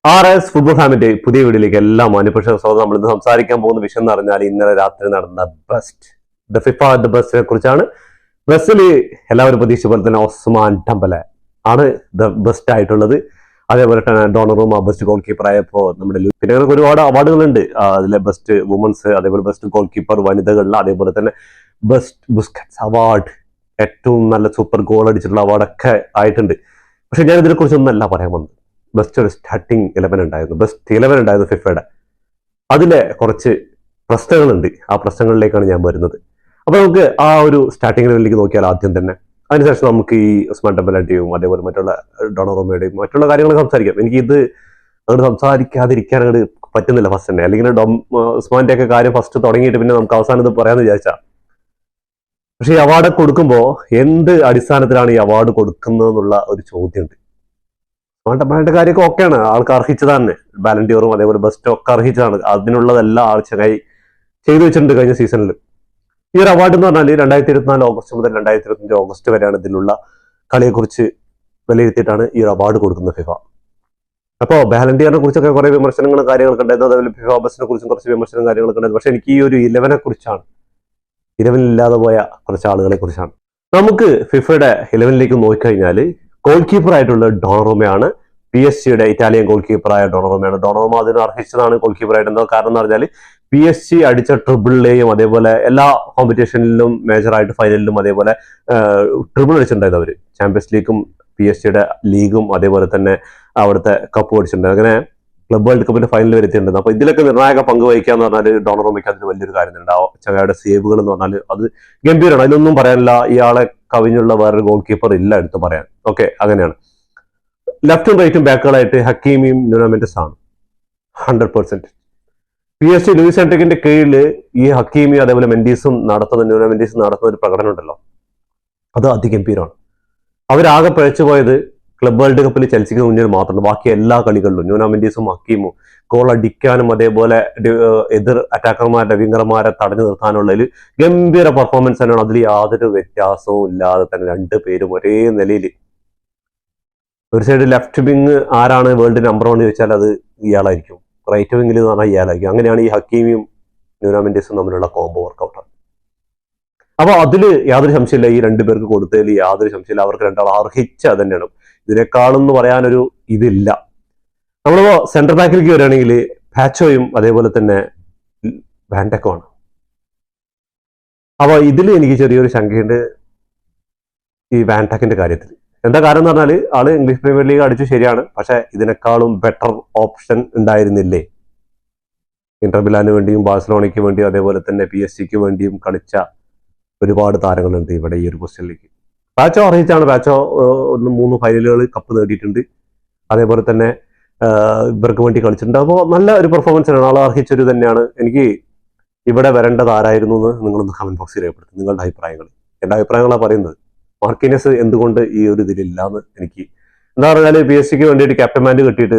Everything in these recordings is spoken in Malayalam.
RS ഫുട്ബോൾ ഫാമിന്റെ പുതിയ വീഡിയോയിലേക്ക് എല്ലാ മാന്യപ്രേക്ഷകർക്കും സ്വാഗതം. നമ്മൾ ഇന്ന് സംസാരിക്കാൻ പോകുന്ന വിഷയം എന്ന് പറഞ്ഞാൽ ഇന്നലെ രാത്രി നടന്ന ബെസ്റ്റിനെ കുറിച്ചാണ്. ബെസ്റ്റിൽ എല്ലാവരും പ്രതീക്ഷിച്ച പോലെ തന്നെ ഒസ്മാൻ ഡംബലെ ആണ് ബെസ്റ്റ് ആയിട്ടുള്ളത്. അതേപോലെ തന്നെ ഡോണറുമ ബെസ്റ്റ് ഗോൾ കീപ്പർ ആയപ്പോൾ നമ്മുടെ പിന്നെ അങ്ങനെ ഒരുപാട് അവാർഡുകളുണ്ട്. അതിലെ ബെസ്റ്റ് വുമൻസ്, അതേപോലെ ബെസ്റ്റ് ഗോൾ കീപ്പർ വനിതകളിൽ, അതേപോലെ തന്നെ ബെസ്റ്റ് ബുസ്കറ്റ്സ് അവാർഡ്, ഏറ്റവും നല്ല സൂപ്പർ ഗോൾ അടിച്ചിട്ടുള്ള അവാർഡൊക്കെ ആയിട്ടുണ്ട്. പക്ഷെ ഞാൻ ഇതിനെ കുറിച്ചൊന്നല്ല പറയാൻ വന്നത്. ബെസ്റ്റ് ഒരു സ്റ്റാർട്ടിങ് 11 ഉണ്ടായിരുന്നു, ബെസ്റ്റ് 11 ഉണ്ടായിരുന്നു ഫിഫയുടെ. അതിലെ കുറച്ച് പ്രശ്നങ്ങളുണ്ട്. ആ പ്രശ്നങ്ങളിലേക്കാണ് ഞാൻ വരുന്നത്. അപ്പൊ നമുക്ക് ആ ഒരു സ്റ്റാർട്ടിംഗ് ലെവലിലേക്ക് നോക്കിയാൽ ആദ്യം തന്നെ, അതിനുശേഷം നമുക്ക് ഈ ഉസ്മാൻ ഡെംബെലയുടെയും അതേപോലെ മറ്റുള്ള ഡൊണറൂമയുടെയും മറ്റുള്ള കാര്യങ്ങൾ സംസാരിക്കാം. എനിക്ക് ഇത് അങ്ങോട്ട് സംസാരിക്കാതിരിക്കാൻ അങ്ങോട്ട് പറ്റുന്നില്ല ഫസ്റ്റ് തന്നെ. അല്ലെങ്കിൽ ഉസ്മാന്റെ ഒക്കെ കാര്യം ഫസ്റ്റ് തുടങ്ങിയിട്ട് പിന്നെ നമുക്ക് അവസാനം ഇത് പറയാമെന്ന് വിചാരിച്ചാ. പക്ഷെ ഈ അവാർഡ് കൊടുക്കുമ്പോൾ എന്ത് അടിസ്ഥാനത്തിലാണ് ഈ അവാർഡ് കൊടുക്കുന്നത് എന്നുള്ള ഒരു ചോദ്യമുണ്ട്. ഡെംബെലയുടെ കാര്യമൊക്കെ ഓക്കെയാണ്, ആൾക്ക് അർഹിച്ചതാണ്. ബാലൻഡിയറും അതേപോലെ ബെസ്റ്റും ഒക്കെ അർഹിച്ചതാണ്. അതിനുള്ളതെല്ലാം ആൾ ചങ്ങായി ചെയ്തു വെച്ചിട്ടുണ്ട് കഴിഞ്ഞ സീസണിൽ. ഈ ഒരു അവാർഡ് എന്ന് പറഞ്ഞാൽ 2024 ഓഗസ്റ്റ് മുതൽ 2025 ഓഗസ്റ്റ് വരെയാണ് ഇതിലുള്ള കളിയെക്കുറിച്ച് വിലയിരുത്തിയിട്ടാണ് ഈ ഒരു അവാർഡ് കൊടുക്കുന്നത് ഫിഫ. അപ്പോൾ ബാലൻഡിയറിനെ കുറിച്ചൊക്കെ കുറെ വിമർശനങ്ങളും കാര്യങ്ങളൊക്കെ ഉണ്ടായിരുന്നു. അതേപോലെ ഫിഫ ബെസ്റ്റിനെ കുറിച്ചും കുറച്ച് വിമർശനവും കാര്യങ്ങളൊക്കെ ഉണ്ടായിരുന്നു. പക്ഷെ എനിക്ക് ഈ ഒരു 11 കുറിച്ചാണ്, 11 ഇല്ലാതെ പോയ കുറച്ച് ആളുകളെ കുറിച്ചാണ്. നമുക്ക് ഫിഫയുടെ 11ലേക്ക് നോക്കിക്കഴിഞ്ഞാൽ ഗോൾ കീപ്പർ ആയിട്ടുള്ള ഡൊണറൂമയാണ്. PSG ഇറ്റാലിയൻ ഗോൾ കീപ്പറായ ഡൊണറൂമയാണ്. ഡൊണറൂമ അതിന് അർഹിച്ചതാണ് ഗോൾ കീപ്പറായിട്ട്. എന്താ കാരണം എന്ന് പറഞ്ഞാൽ PSG അടിച്ച ട്രിപ്പിളിലെയും അതേപോലെ എല്ലാ കോമ്പറ്റീഷനിലും മേജറായിട്ട് ഫൈനലിലും അതേപോലെ ട്രിപ്പിൾ അടിച്ചിട്ടുണ്ടായിരുന്നു അവർ. ചാമ്പ്യൻസ് ലീഗും PSG ലീഗും അതേപോലെ തന്നെ അവിടുത്തെ കപ്പ് അടിച്ചിട്ടുണ്ട്. അങ്ങനെ ക്ലബ് വേൾഡ് കപ്പിന്റെ ഫൈനലിൽ വരുത്തിയിട്ടുണ്ട്. അപ്പൊ ഇതിലൊക്കെ നിർണായക പങ്ക് വഹിക്കുക എന്ന് പറഞ്ഞാൽ ഡൊണറൂമയ്ക്ക് അതിന് വലിയൊരു കാര്യമുണ്ട്. ആ ചങ്ങായുടെ സേവുകൾ എന്ന് പറഞ്ഞാൽ അത് ഗംഭീരമാണ്. അതിലൊന്നും പറയാനില്ല. ഇയാളെ കവിഞ്ഞുള്ള വേറൊരു ഗോൾ കീപ്പർ ഇല്ല എടുത്ത് പറയാൻ. ഓക്കെ, അങ്ങനെയാണ്. ലെഫ്റ്റും റൈറ്റും ബാക്കുകളായിട്ട് ഹക്കീമിയും ന്യൂനോ മെൻഡസ് ആണ് 100%. PSG ലൂയിസ് എൻറിക്കിന്റെ കീഴിൽ ഈ ഹക്കീമിയും അതേപോലെ ന്യൂനോ മെൻഡീസും നടത്തുന്ന ഒരു പ്രകടനം ഉണ്ടല്ലോ, അത് അതിഗംഭീരമാണ്. അവരാകെ പഴച്ചുപോയത് ക്ലബ് വേൾഡ് കപ്പിൽ ചെൽസിക്ക് മുന്നിൽ മാത്രമല്ല, ബാക്കി എല്ലാ കളികളിലും ന്യൂനോ മെൻഡീസും ഹക്കീമും ഗോൾ അടിക്കാനും അതേപോലെ എതിർ അറ്റാക്കർമാരുടെ വിംഗർമാരെ തടഞ്ഞു നിർത്താനുള്ളതിൽ ഗംഭീര പെർഫോമൻസ് തന്നെയാണ്. അതിൽ യാതൊരു വ്യത്യാസവും ഇല്ലാതെ തന്നെ രണ്ടുപേരും ഒരേ നിലയിൽ. ഒരു സൈഡ് ലെഫ്റ്റ് വിങ് ആരാണ് വേൾഡ് നമ്പർ 1 ചോദിച്ചാൽ അത് ഇയാളായിരിക്കും. റൈറ്റ് വിങ്ങിൽ എന്ന് പറഞ്ഞാൽ ഇയാളായിരിക്കും. അങ്ങനെയാണ് ഈ ഹക്കീമിയും ന്യൂനോ മെൻഡീസും തമ്മിലുള്ള കോംബോ വർക്കൗട്ടാണ്. അപ്പൊ അതിൽ യാതൊരു സംശയമില്ല, ഈ രണ്ടുപേർക്ക് കൊടുത്തതിൽ യാതൊരു സംശയമില്ല. അവർക്ക് രണ്ടാൾ അർഹിച്ച തന്നെയാണ്. ഇതിനേക്കാളും എന്ന് പറയാനൊരു ഇതില്ല. നമ്മളിപ്പോ സെന്റർ ബാക്കിലേക്ക് വരികയാണെങ്കിൽ പാച്ചോയും അതേപോലെ തന്നെ വാൻഡക്കുമാണ്. അപ്പൊ ഇതിൽ എനിക്ക് ചെറിയൊരു ശങ്കയുണ്ട് ഈ വാൻഡക്കിന്റെ കാര്യത്തിൽ. എന്താ കാരണം എന്ന് പറഞ്ഞാൽ ആള് ഇംഗ്ലീഷ് പ്രീമിയർ ലീഗ് അടിച്ചു ശരിയാണ്, പക്ഷെ ഇതിനേക്കാളും ബെറ്റർ ഓപ്ഷൻ ഉണ്ടായിരുന്നില്ലേ? ഇന്റർ മിലാന് വേണ്ടിയും ബാഴ്സലോണയ്ക്ക് വേണ്ടിയും അതേപോലെ തന്നെ PSG വേണ്ടിയും കളിച്ച ഒരുപാട് താരങ്ങളുണ്ട് ഇവിടെ ഈ ഒരു പൊസിഷനിലേക്ക്. പാച്ചോ അർഹിച്ചാണ്. പാച്ചോ 3 ഫൈനലുകൾ കപ്പ് നേടിയിട്ടുണ്ട്. അതേപോലെ തന്നെ ഇവർക്ക് വേണ്ടി കളിച്ചിട്ടുണ്ട്. അപ്പോൾ നല്ല ഒരു പെർഫോമൻസ് ആണ്, ആൾ അർഹിച്ചൊരു തന്നെയാണ്. എനിക്ക് ഇവിടെ വരേണ്ടത് ആരായിരുന്നു എന്ന് നിങ്ങളൊന്ന് കമന്റ് ബോക്സിൽ രേഖപ്പെടുത്തും നിങ്ങളുടെ അഭിപ്രായങ്ങൾ. എൻ്റെ അഭിപ്രായങ്ങളാണ് പറയുന്നത്. മാർക്കിനസ് എന്തുകൊണ്ട് ഈ ഒരു ഇതിലില്ലാന്ന് എനിക്ക് എന്താ പറഞ്ഞാൽ PSG വേണ്ടിയിട്ട് ക്യാപ്റ്റൻമാൻഡ് കിട്ടിയിട്ട്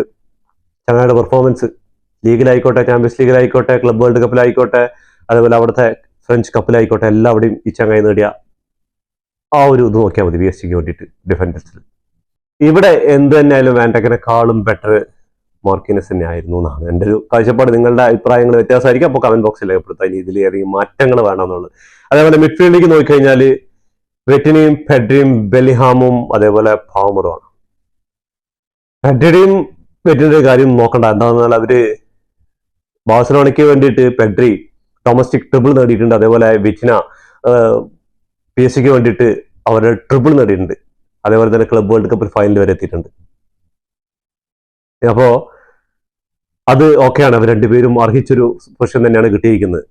ചങ്ങായുടെ പെർഫോമൻസ് ലീഗിലായിക്കോട്ടെ, ചാമ്പ്യൻസ് ലീഗിലായിക്കോട്ടെ, ക്ലബ് വേൾഡ് കപ്പിലായിക്കോട്ടെ, അതേപോലെ അവിടുത്തെ ഫ്രഞ്ച് കപ്പിലായിക്കോട്ടെ, എല്ലാവിടെയും ഈ ചങ്ങായി നേടിയ ആ ഒരു ഇത് നോക്കിയാൽ മതി. PSG വേണ്ടിയിട്ട് ഡിഫൻഡേഴ്സിൽ ഇവിടെ എന്ത് തന്നെയായാലും വാൻഡക്കിനെക്കാളും ബെറ്റർ മാർക്കിനസ് തന്നെ ആയിരുന്നു എന്നാണ് എൻ്റെ ഒരു കാഴ്ചപ്പാട്. നിങ്ങളുടെ അഭിപ്രായങ്ങൾ വ്യത്യാസമായിരിക്കും. അപ്പോൾ കമന്റ് ബോക്സിൽ രേഖപ്പെടുത്താൻ ഇതിൽ ഏതെങ്കിലും മാറ്റങ്ങൾ വേണമെന്നുള്ളത്. അതേപോലെ മിഡ്ഫീൽഡിലേക്ക് നോക്കിക്കഴിഞ്ഞാൽ വെറ്റിനിയും പെഡ്രിയും ബെല്ലിഹാമും അതേപോലെ പാമറുമാണ്. പെഡ്രിയും വെറ്റിനിയുടെ കാര്യം നോക്കണ്ട. എന്താണെന്ന് പറഞ്ഞാൽ അവര് ബാഴ്സലോണയ്ക്ക് വേണ്ടിയിട്ട് പെഡ്രി ഡൊമസ്റ്റിക് ട്രിപ്പിൾ നേടിയിട്ടുണ്ട്. അതേപോലെ വെറ്റിന PSG വേണ്ടിയിട്ട് അവരുടെ ട്രിപ്പിൾ നേടിയിട്ടുണ്ട്. അതേപോലെ തന്നെ ക്ലബ് വേൾഡ് കപ്പിൽ ഫൈനൽ വരെ എത്തിയിട്ടുണ്ട്. അപ്പോ അത് ഓക്കെയാണ്. അവർ രണ്ടുപേരും അർഹിച്ചൊരു പൊസിഷൻ തന്നെയാണ് കിട്ടിയിരിക്കുന്നത്.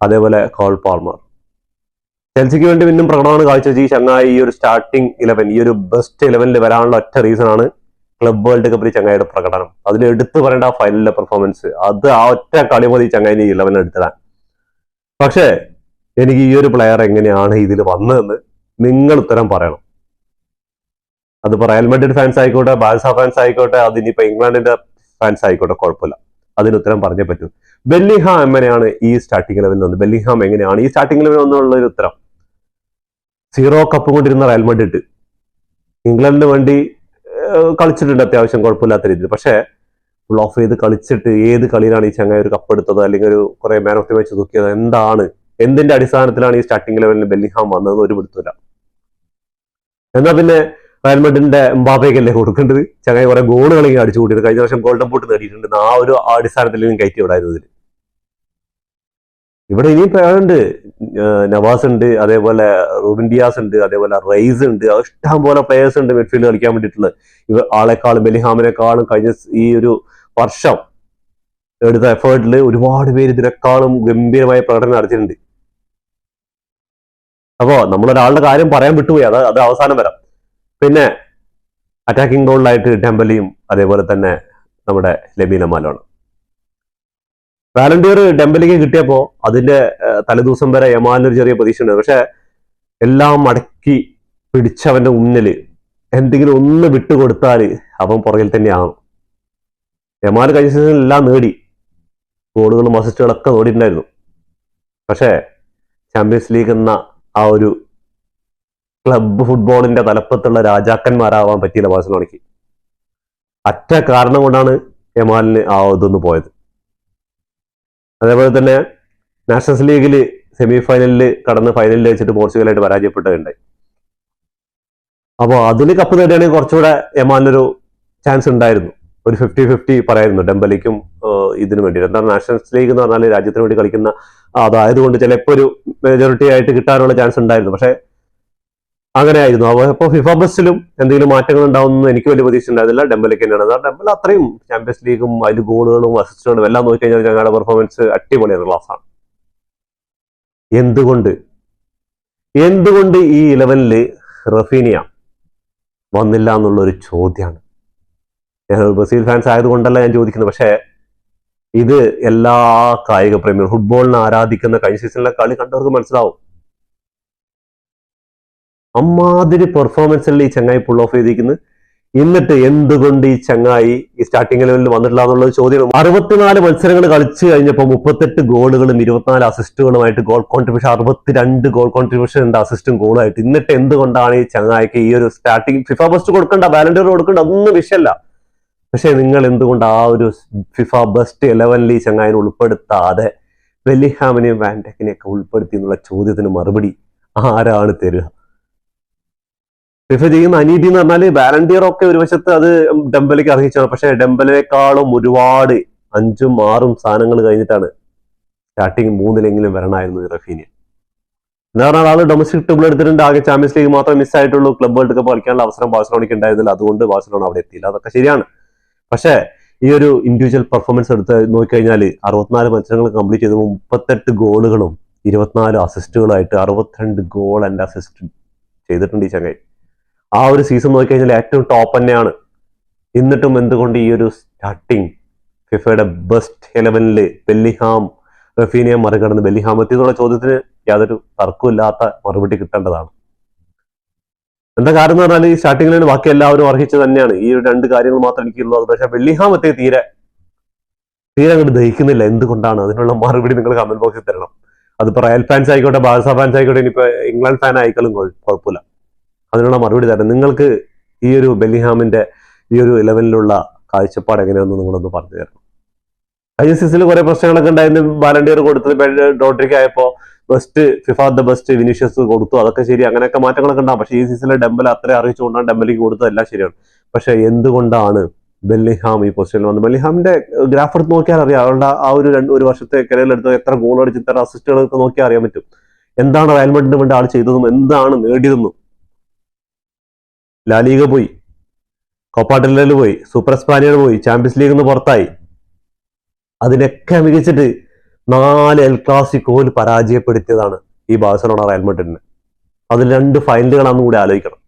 അതേപോലെ കോൾ പാൾമർ ചെൽസിക്ക് വേണ്ടി പിന്നും പ്രകടനമാണ് കാഴ്ചവെച്ച് ഈ ചങ്ങായി ഈ ഒരു സ്റ്റാർട്ടിംഗ് 11 ഈ ഒരു ബെസ്റ്റ് 11 വരാനുള്ള ഒറ്റ റീസൺ ആണ് ക്ലബ് വേൾഡ് കപ്പിൽ ചങ്ങായിയുടെ പ്രകടനം. അതിൽ എടുത്തു പറയേണ്ട ആ ഫൈനലിലെ പെർഫോമൻസ്, അത് ആ ഒറ്റ കളി മതി ചങ്ങായിന് 11 എടുത്തിടാൻ. പക്ഷേ എനിക്ക് ഈ ഒരു പ്ലെയർ എങ്ങനെയാണ് ഇതിൽ വന്നതെന്ന് നിങ്ങൾ ഉത്തരം പറയണം. അതിപ്പോ റയൽ മാഡ്രിഡ് ഫാൻസ് ആയിക്കോട്ടെ, ബാഴ്സ ഫാൻസ് ആയിക്കോട്ടെ, അതിനിപ്പോ ഇംഗ്ലണ്ടിന്റെ ഫാൻസ് ആയിക്കോട്ടെ, കുഴപ്പമില്ല. അതിന് ഉത്തരം പറഞ്ഞേ പറ്റൂ. ബെല്ലിഹാം എങ്ങനെയാണ് ഈ സ്റ്റാർട്ടിംഗ് 11 വന്നത്? ബെല്ലിഹാം എങ്ങനെയാണ് ഈ സ്റ്റാർട്ടിംഗ് 11 വന്നുള്ള ഒരു ഉത്തരം. 0 കപ്പ് കൊണ്ടിരുന്ന റയൽ മാഡ്രിഡ് ഇംഗ്ലണ്ടിന് വേണ്ടി കളിച്ചിട്ടുണ്ട് അത്യാവശ്യം കുഴപ്പമില്ലാത്ത രീതിയിൽ. പക്ഷേ ഫുൾ ഓഫ് ചെയ്ത് കളിച്ചിട്ട് ഏത് കളിയിലാണ് ഈ ചങ്ങായി ഒരു കപ്പ് എടുത്തത്, അല്ലെങ്കിൽ ഒരു കുറെ മാൻ ഓഫ് ദി മാച്ച് തൂക്കിയത്, എന്തിന്റെ അടിസ്ഥാനത്തിലാണ് ഈ സ്റ്റാർട്ടിംഗ് ലെവലിൽ ബെല്ലിംഗ്ഹാം വന്നതെന്ന് ഒരു പിടുത്തില്ല. എന്നാൽ പിന്നെ റയൽ മാഡ്രിഡിന്റെ എംബാപ്പയ്ക്കല്ലേ കൊടുക്കേണ്ടത്? ചങ്ങായി കുറെ ഗോളുകൾ ഇങ്ങനെ അടിച്ചു കൂട്ടിയിട്ട് കഴിഞ്ഞ വർഷം ഗോൾഡൻ ബൂട്ട് നേടിയിട്ടുണ്ട്. ആ ഒരു അടിസ്ഥാനത്തിൽ കയറ്റി വിടായിരുന്നതിൽ ഇവിടെ ഇനിയും പേരുണ്ട്. നവാസ് ഉണ്ട്, അതേപോലെ റൂബിൻ ഡിയാസ് ഉണ്ട്, അതേപോലെ റൈസ് ഉണ്ട്, ഇഷ്ടം പോലെ പ്ലേയേഴ്സ് ഉണ്ട് മിഡ്ഫീൽഡ് കളിക്കാൻ വേണ്ടിയിട്ടുള്ളത്. ആളെക്കാളും ബെല്ലിംഗ്ഹാമിനെക്കാളും കഴിഞ്ഞ ഈ ഒരു വർഷം എടുത്ത എഫേർട്ടിൽ ഒരുപാട് പേര് ഇതിനേക്കാളും ഗംഭീരമായ പ്രകടനം നടത്തിയിട്ടുണ്ട്. അപ്പോ നമ്മളൊരാളുടെ കാര്യം പറയാൻ വിട്ടുപോയി, അത് അവസാനം വരാം. പിന്നെ അറ്റാക്കിംഗ് റോളിലായിട്ട് ഡെംബലിയും അതേപോലെ തന്നെ നമ്മുടെ ലമീൻ യമാലുമാണ്. വാലണ്ടിയർ ഡെംബലിക്ക് കിട്ടിയപ്പോ അതിന്റെ തലേദിവസം വരെ യമാലിനൊരു ചെറിയ പ്രതീക്ഷ ഉണ്ട്. പക്ഷെ എല്ലാം അടക്കി പിടിച്ചവന്റെ മുന്നില് എന്തെങ്കിലും ഒന്ന് വിട്ടുകൊടുത്താൽ അവൻ പുറകിൽ തന്നെയാണ്. യമാൽ കഴിഞ്ഞ സീസണിൽ എല്ലാം നേടി, ഗോളുകളും അസിസ്റ്റുകളൊക്കെ നേടിയിട്ടുണ്ടായിരുന്നു. പക്ഷേ ചാമ്പ്യൻസ് ലീഗ് എന്ന ആ ഒരു ക്ലബ്ബ് ഫുട്ബോളിന്റെ തലപ്പത്തുള്ള രാജാക്കന്മാരാവാൻ പറ്റിയില്ല ബാഴ്സലോണയ്ക്ക്. ഒറ്റ കാരണം കൊണ്ടാണ് യമാലിന് ആ ഇതൊന്ന് പോയത്. അതേപോലെ തന്നെ നാഷണൽസ് ലീഗിൽ സെമി ഫൈനലിൽ കടന്ന് ഫൈനലിൽ വെച്ചിട്ട് പോർച്ചുഗലായിട്ട് പരാജയപ്പെട്ടതുണ്ടായി. അപ്പോൾ അതിൽ കപ്പ് നേടുകയാണെങ്കിൽ കുറച്ചുകൂടെ യമാലിനൊരു ചാൻസ് ഉണ്ടായിരുന്നു. ഒരു 50-50 പറയായിരുന്നു ഡെംബലിക്കും ഇതിനു വേണ്ടി. എന്താണ് നാഷണൽസ് ലീഗ് എന്ന് പറഞ്ഞാൽ രാജ്യത്തിന് വേണ്ടി കളിക്കുന്ന അതായതുകൊണ്ട് ചിലപ്പോൾ ഒരു മെജോറിറ്റി ആയിട്ട് കിട്ടാനുള്ള ചാൻസ് ഉണ്ടായിരുന്നു. പക്ഷെ അങ്ങനെ ആയിരുന്നു. അപ്പോൾ ഫിഫ ബെസ്റ്റിലും എന്തെങ്കിലും മാറ്റങ്ങൾ ഉണ്ടാവുമെന്ന് എനിക്ക് വലിയ പ്രതീക്ഷ ഉണ്ടായിരുന്നില്ല. ഡെംബലിക്ക് തന്നെയാണ്. ഡെംബൽ അത്രയും ചാമ്പ്യൻസ് ലീഗും അതിൽ ഗോളുകളും അസിസ്റ്റുകളും എല്ലാം നോക്കിക്കഴിഞ്ഞാൽ ഞങ്ങളുടെ പെർഫോമൻസ് അടിപൊളിയാണ്, ക്ലാസ്സാണ്. എന്തുകൊണ്ട് ഈ 11 റഫീനിയ വന്നില്ല എന്നുള്ളൊരു ചോദ്യമാണ്. ഞാൻ ബ്രസീൽ ഫാൻസ് ആയതുകൊണ്ടല്ല ഞാൻ ചോദിക്കുന്നത്. പക്ഷേ ഇത് എല്ലാ കായിക പ്രേമികളും ഫുട്ബോളിനെ ആരാധിക്കുന്ന കഴിഞ്ഞ സീസണിലെ കളി കണ്ടവർക്ക് മനസ്സിലാവും. അമ്മാതിരി പെർഫോമൻസിൽ ഈ ചങ്ങായി പുൾ ഓഫ് ചെയ്തിരിക്കുന്നത്. എന്നിട്ട് എന്തുകൊണ്ട് ഈ ചങ്ങായി ഈ സ്റ്റാർട്ടിംഗ് ലെവലിൽ വന്നിട്ടില്ല എന്നുള്ളത് ചോദ്യം. 64 മത്സരങ്ങൾ കളിച്ചു കഴിഞ്ഞപ്പോൾ 38 ഗോളുകളും 24 അസിസ്റ്റുകളുമായിട്ട് ഗോൾ കോൺട്രിബ്യൂഷൻ 62 ഗോൾ കോൺട്രിബ്യൂഷൻ ഉണ്ട്, അസിസ്റ്റും ഗോളായിട്ട്. എന്നിട്ട് എന്തുകൊണ്ടാണ് ഈ ചങ്ങായിക്ക് ഈ ഒരു സ്റ്റാർട്ടിംഗ് ഫിഫ ബെസ്റ്റ് കൊടുക്കണ്ട, വാലണ്ടിയർ കൊടുക്കണ്ട, ഒന്നും വിഷയമല്ല. പക്ഷെ നിങ്ങൾ എന്തുകൊണ്ട് ആ ഒരു ഫിഫ ബെസ്റ്റ് 11 ഈ ചങ്ങായിനെ ഉൾപ്പെടുത്താതെ ബെല്ലിംഗ്ഹാമിനെയും വാൻഡക്കിനെയൊക്കെ ഉൾപ്പെടുത്തി എന്നുള്ള ചോദ്യത്തിന് മറുപടി ആരാണ് തരിക? ഫിഫ ചെയ്യുന്ന അനീതി എന്ന് പറഞ്ഞാൽ വാലണ്ടിയർ ഒക്കെ ഒരു വശത്ത് അത് ഡെംബലിക്ക് അർഹിച്ചാണ്. പക്ഷെ ഡെംബലിനേക്കാളും ഒരുപാട് 5ഉം 6ഉം സ്ഥാനങ്ങൾ കഴിഞ്ഞിട്ടാണ് സ്റ്റാർട്ടിങ് 3-ലെങ്കിലും വരണമായിരുന്നു ഈ റഫീനിയ. എന്താ പറഞ്ഞാൽ ആള് ഡൊമസ്റ്റിക് ട്രിബിൾ എടുത്തിട്ടുണ്ട്. ആകെ ചാമ്പ്യൻസ് ലീഗ് മാത്രം മിസ്സായിട്ടുള്ളൂ. ക്ലബ് വേൾഡ് കപ്പ് കളിക്കാനുള്ള അവസരം ബാഴ്സലോണയ്ക്ക് ഉണ്ടായിരുന്നില്ല. അതുകൊണ്ട് ബാഴ്സലോണ അവിടെ എത്തിയില്ല. അതൊക്കെ ശരിയാണ്. പക്ഷേ ഈ ഒരു ഇൻഡിവിജ്വൽ പെർഫോമൻസ് എടുത്ത് നോക്കിക്കഴിഞ്ഞാൽ 64 മത്സരങ്ങൾ കംപ്ലീറ്റ് ചെയ്തപ്പോൾ 38 ഗോളുകളും 24 അസിസ്റ്റുകളായിട്ട് 62 ഗോൾ ആൻഡ് അസിസ്റ്റ് ചെയ്തിട്ടുണ്ട് ഈ ചങ്ങായി. ആ ഒരു സീസൺ നോക്കിക്കഴിഞ്ഞാൽ ഏറ്റവും ടോപ്പ് തന്നെയാണ്. എന്നിട്ടും എന്തുകൊണ്ട് ഈ ഒരു സ്റ്റാർട്ടിങ് ഫിഫയുടെ ബെസ്റ്റ് 11 ബെല്ലിംഗ്ഹാം റഫീനിയെ മറികടന്ന് ബെല്ലിംഗ്ഹാം എത്തിയെന്നുള്ള ചോദ്യത്തിന് യാതൊരു തർക്കമില്ലാത്ത മറുപടി കിട്ടേണ്ടതാണ്. എന്താ കാരണം എന്ന് പറഞ്ഞാൽ ഈ സ്റ്റാർട്ടിങ്ങിൽ ബാക്കി എല്ലാവരും അർഹിച്ച് തന്നെയാണ്. ഈ 2 കാര്യങ്ങൾ മാത്രം എനിക്കുള്ളൂ. അത് പക്ഷേ ബെല്ലിംഗ്ഹാം എത്തിയ തീരെ അങ്ങോട്ട് ദഹിക്കുന്നില്ല. എന്തുകൊണ്ടാണ്? അതിനുള്ള മറുപടി നിങ്ങൾ കമന്റ് ബോക്സിൽ തരണം. അതിപ്പോ റയൽ ഫാൻസ് ആയിക്കോട്ടെ, ബാഴ്സ ഫാൻസ് ആയിക്കോട്ടെ, ഇനിയിപ്പോ ഇംഗ്ലണ്ട് ഫാൻ ആയിക്കോളും കുഴപ്പമില്ല. അതിനുള്ള മറുപടി തരണം. നിങ്ങൾക്ക് ഈ ഒരു ബെല്ലിംഗ്ഹാമിന്റെ ഈ ഒരു 11 കാഴ്ചപ്പാട് എങ്ങനെയാണെന്ന് നിങ്ങളൊന്ന് പറഞ്ഞു തരണം. കഴിഞ്ഞ സീസണിൽ കുറെ പ്രശ്നങ്ങളൊക്കെ ഉണ്ടായിരുന്നു. വാലണ്ടിയർ കൊടുത്തത് ഡോട്രിക് ആയപ്പോ best FIFA the best Vinicius കൊടുത്തു. അതൊക്കെ ശരി, അങ്ങനെയൊക്കെ മാറ്റങ്ങളൊക്കെ ഉണ്ടാകും. പക്ഷേ ഈ സീസണിൽ ഡെംബൽ അത്രയും അറിയിച്ചുകൊണ്ടാണ് ഡെംബലിക്ക് കൊടുത്തത്, എല്ലാം ശരിയാണ്. പക്ഷെ എന്തുകൊണ്ടാണ് ബെല്ലിംഗ്ഹാം ഈ പൊസിഷനിൽ വന്നത്? ബെല്ലിംഗ്ഹാമിന്റെ ഗ്രാഫ് എടുത്ത് നോക്കിയാൽ അറിയാം. അവരുടെ ആ ഒരു വർഷത്തെ കരിയറിൽ എടുത്ത് എത്ര ഗോൾ അടിച്ച് ഇത്ര അസിസ്റ്റുകളൊക്കെ നോക്കിയാൽ അറിയാൻ പറ്റും. എന്താണ് റയൽ മാഡ്രിഡിന് വേണ്ടി ആൾ ചെയ്തതും എന്താണ് നേടിയതെന്നും. ലാലീഗ പോയി, കോപ്പ ഡെൽ റേ പോയി, സൂപ്പർ എസ്പാനിയർ പോയി, ചാമ്പ്യൻസ് ലീഗിൽ നിന്ന് പുറത്തായി. അതിനൊക്കെ മികച്ചിട്ട് 4 എൽ ക്ലാസിക്കോയിൽ പരാജയപ്പെടുത്തിയതാണ് ഈ ബാഴ്സലോണ റയൽ മാഡ്രിഡിന്. അതിൽ 2 ഫൈനലുകളാണെന്ന് കൂടി ആലോചിക്കണം.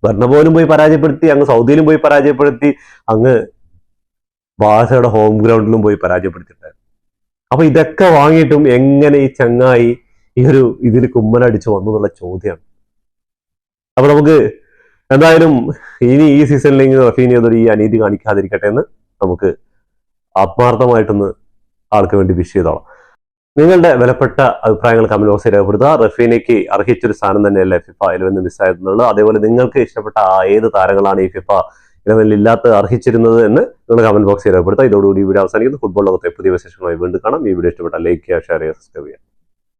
ബെർണബോയിലും പോയി പരാജയപ്പെടുത്തി, അങ്ങ് സൗദിയിലും പോയി പരാജയപ്പെടുത്തി, അങ്ങ് ബാഴ്സയുടെ ഹോം ഗ്രൗണ്ടിലും പോയി പരാജയപ്പെടുത്തിയിട്ടുണ്ടായിരുന്നു. അപ്പൊ ഇതൊക്കെ വാങ്ങിയിട്ടും എങ്ങനെ ഈ ചങ്ങായി ഈ ഒരു ഇതിൽ കുമ്മനടിച്ച് വന്നു എന്നുള്ള ചോദ്യമാണ്. അപ്പൊ നമുക്ക് എന്തായാലും ഇനി ഈ സീസണിലെങ്കിൽ റഫീനി അതൊരു ഈ അനീതി കാണിക്കാതിരിക്കട്ടെ എന്ന് നമുക്ക് ആത്മാർത്ഥമായിട്ടൊന്ന് ആൾക്ക് വേണ്ടി വിഷ് ചെയ്തോളാം. നിങ്ങളുടെ വിലപ്പെട്ട അഭിപ്രായങ്ങൾ കമന്റ് ബോക്സിൽ രേഖപ്പെടുത്തുക. റഫീനയ്ക്ക് അർഹിച്ചൊരു സ്ഥാനം തന്നെയല്ലേ ഫിഫ 11 മിസ്സായിരുന്നുള്ളൂ. അതേപോലെ നിങ്ങൾക്ക് ഇഷ്ടപ്പെട്ട ഏത് താരങ്ങളാണ് ഈ ഫിഫ 11 ഇല്ലാത്ത അർഹിച്ചിരുന്നത് എന്ന് നിങ്ങൾ കമന്റ് ബോക്സിൽ രേഖപ്പെടുത്താം. ഇതോടുകൂടി ഈ വീഡിയോ അവസാനിക്കുന്നു. ഫുട്ബോൾ ലോകത്തെ പുതിയ വിശേഷങ്ങളുമായി വീണ്ടും കാണാം. ഈ വീഡിയോ ഇഷ്ടപ്പെട്ടാൽ ലൈക്ക് ചെയ്യുക, ഷെയർ ചെയ്യുക, സബ്സ്ക്രൈബ് ചെയ്യുക.